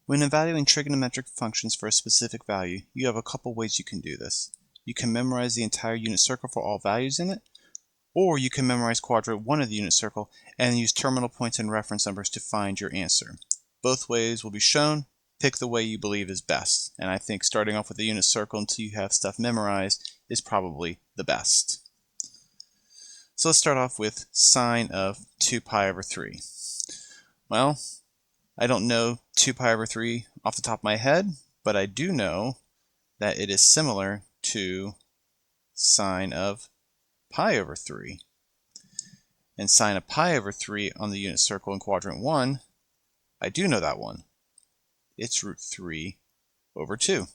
When evaluating trigonometric functions for a specific value, you have a couple ways you can do this. You can memorize the entire unit circle for all values in it, or you can memorize quadrant 1 of the unit circle and use terminal points and reference numbers to find your answer. Both ways will be shown. Pick the way you believe is best, and I think starting off with the unit circle until you have stuff memorized is probably the best. So let's start off with sine of 2 pi over 3. Well, I don't know 2 pi over 3 off the top of my head, but I do know that it is similar to sine of pi over 3. And sine of pi over 3 on the unit circle in quadrant 1, I do know that one. It's root 3 over 2.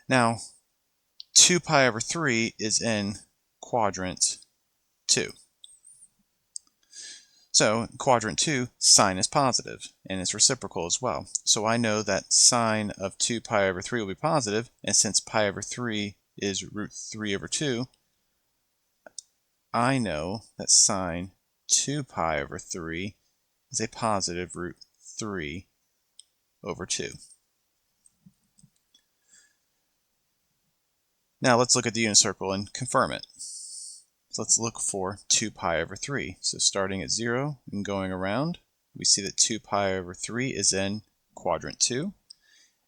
Now, 2 pi over 3 is in quadrant 2. So, in quadrant 2, sine is positive, and it's reciprocal as well. So I know that sine of 2 pi over 3 will be positive, and since pi over 3 is root 3 over 2, I know that sine 2 pi over 3 is a positive root 3 over 2. Now let's look at the unit circle and confirm it. So let's look for 2 pi over 3. So starting at 0 and going around, we see that 2 pi over 3 is in quadrant 2.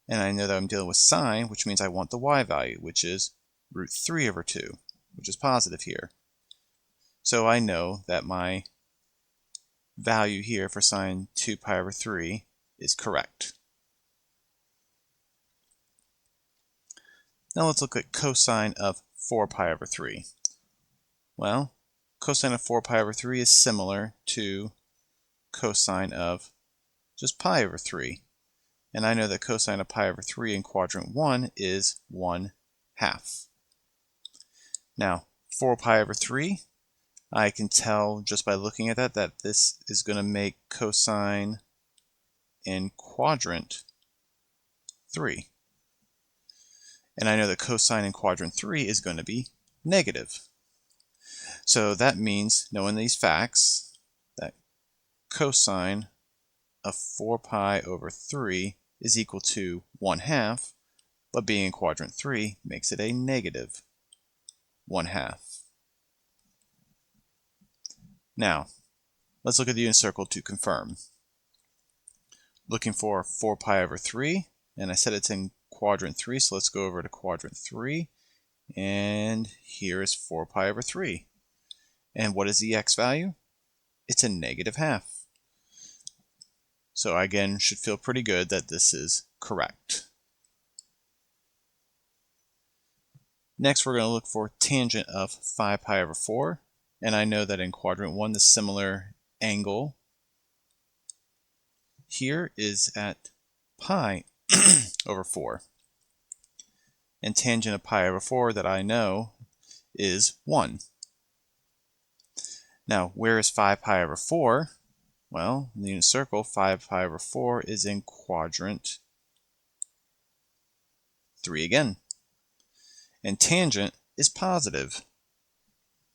And I know that I'm dealing with sine, which means I want the y value, which is root 3 over 2, which is positive here. So I know that my value here for sine 2 pi over 3 is correct. Now let's look at cosine of 4 pi over 3. Well, cosine of 4 pi over 3 is similar to cosine of just pi over 3. And I know that cosine of pi over 3 in quadrant 1 is 1/2. Now, 4 pi over 3, I can tell just by looking at that this is going to make cosine in quadrant 3. And I know that cosine in quadrant 3 is going to be negative. So that means, knowing these facts, that cosine of 4 pi over 3 is equal to 1/2, but being in quadrant 3 makes it a negative 1/2. Now, let's look at the unit circle to confirm. Looking for 4 pi over 3, and I said it's in quadrant 3, so let's go over to quadrant 3, and here is 4 pi over 3. And what is the x value? It's a negative 1/2. So I again should feel pretty good that this is correct. Next, we're going to look for tangent of 5 pi over 4. And I know that in quadrant 1, the similar angle here is at pi over 4. And tangent of pi over 4 that I know is 1. Now, where is 5 pi over 4? Well, in the unit circle, 5 pi over 4 is in quadrant 3 again. And tangent is positive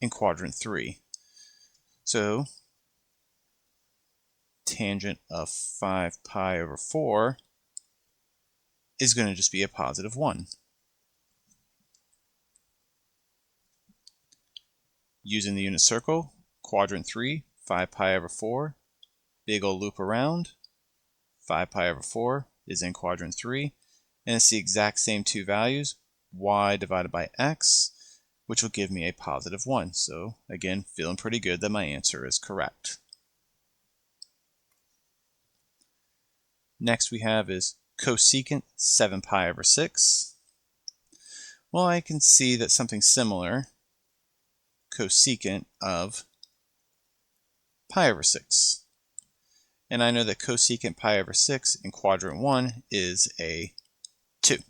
in quadrant 3. So, tangent of 5 pi over 4 is going to just be a positive 1. Using the unit circle, quadrant 3, 5 pi over 4, big old loop around, 5 pi over 4 is in quadrant 3, and it's the exact same two values, y divided by x, which will give me a positive 1. So again, feeling pretty good that my answer is correct. Next we have is cosecant 7 pi over 6. Well, I can see that something similar, cosecant of pi over 6. And I know that cosecant pi over 6 in quadrant 1 is a 2.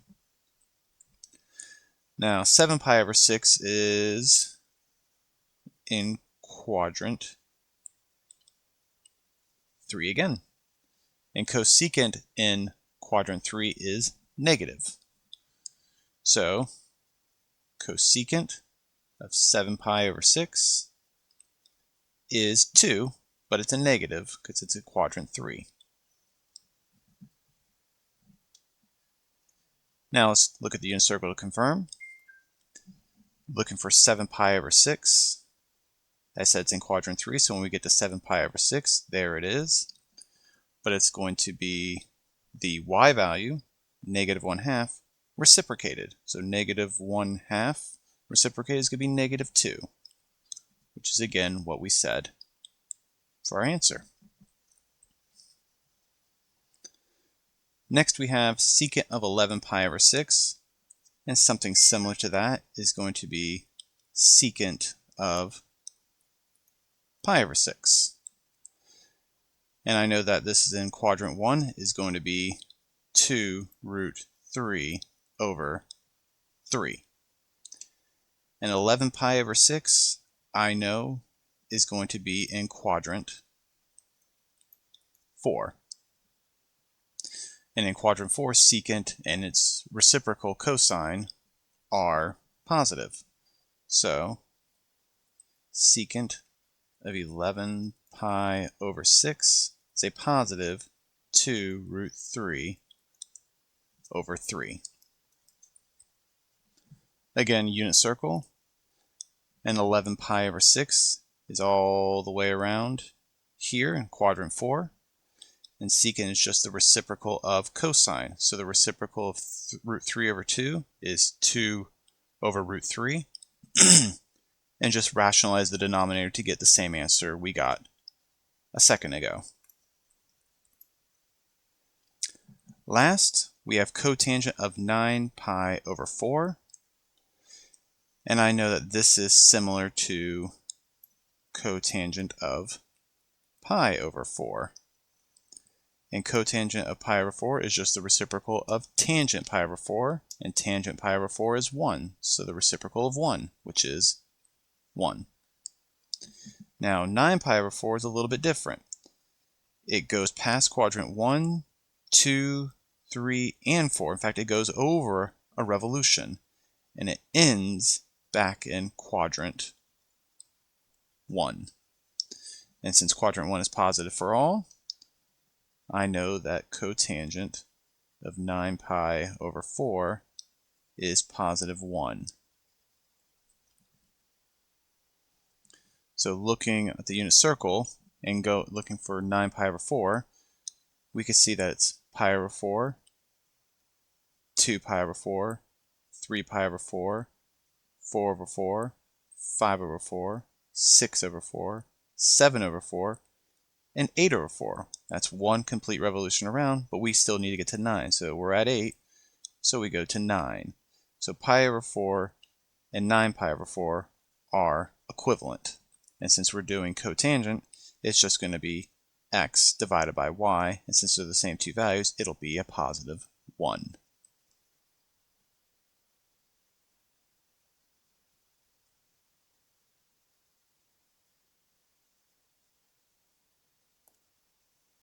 Now, 7 pi over 6 is in quadrant 3 again. And cosecant in quadrant 3 is negative. So, cosecant of 7 pi over 6 is 2, but it's a negative because it's in quadrant 3. Now let's look at the unit circle to confirm. Looking for 7 pi over 6. I said it's in quadrant 3, so when we get to 7 pi over 6, there it is. But it's going to be the y value, negative 1/2, reciprocated. So negative 1/2 reciprocated is going to be negative 2, which is again what we said for our answer. Next we have secant of 11 pi over 6, and something similar to that is going to be secant of pi over 6. And I know that this is in quadrant 1 is going to be 2 root 3 over 3. And 11 pi over 6, I know, is going to be in quadrant 4. And in quadrant 4, secant and its reciprocal cosine are positive. So secant of 11 pi over 6 is a positive 2 root 3 over 3. Again, unit circle, and 11 pi over 6 is all the way around here in quadrant 4, and secant is just the reciprocal of cosine. So the reciprocal of root 3 over 2 is 2 over root 3, and just rationalize the denominator to get the same answer we got a second ago. Last, we have cotangent of 9 pi over 4. And I know that this is similar to cotangent of pi over 4. And cotangent of pi over 4 is just the reciprocal of tangent pi over 4. And tangent pi over 4 is 1. So the reciprocal of 1, which is 1. Now 9 pi over 4 is a little bit different. It goes past quadrant 1, 2, 3, and 4. In fact, it goes over a revolution. And it ends back in quadrant 1. And since quadrant 1 is positive for all, I know that cotangent of 9 pi over 4 is positive 1. So looking at the unit circle and looking for 9 pi over 4, we can see that it's pi over 4, 2 pi over 4, 3 pi over 4, 4 over 4, 5 over 4, 6 over 4, 7 over 4, and 8 over 4. That's one complete revolution around, but we still need to get to 9. So we're at 8, so we go to 9. So pi over 4 and 9 pi over 4 are equivalent. And since we're doing cotangent, it's just going to be x divided by y. And since they're the same two values, it'll be a positive 1.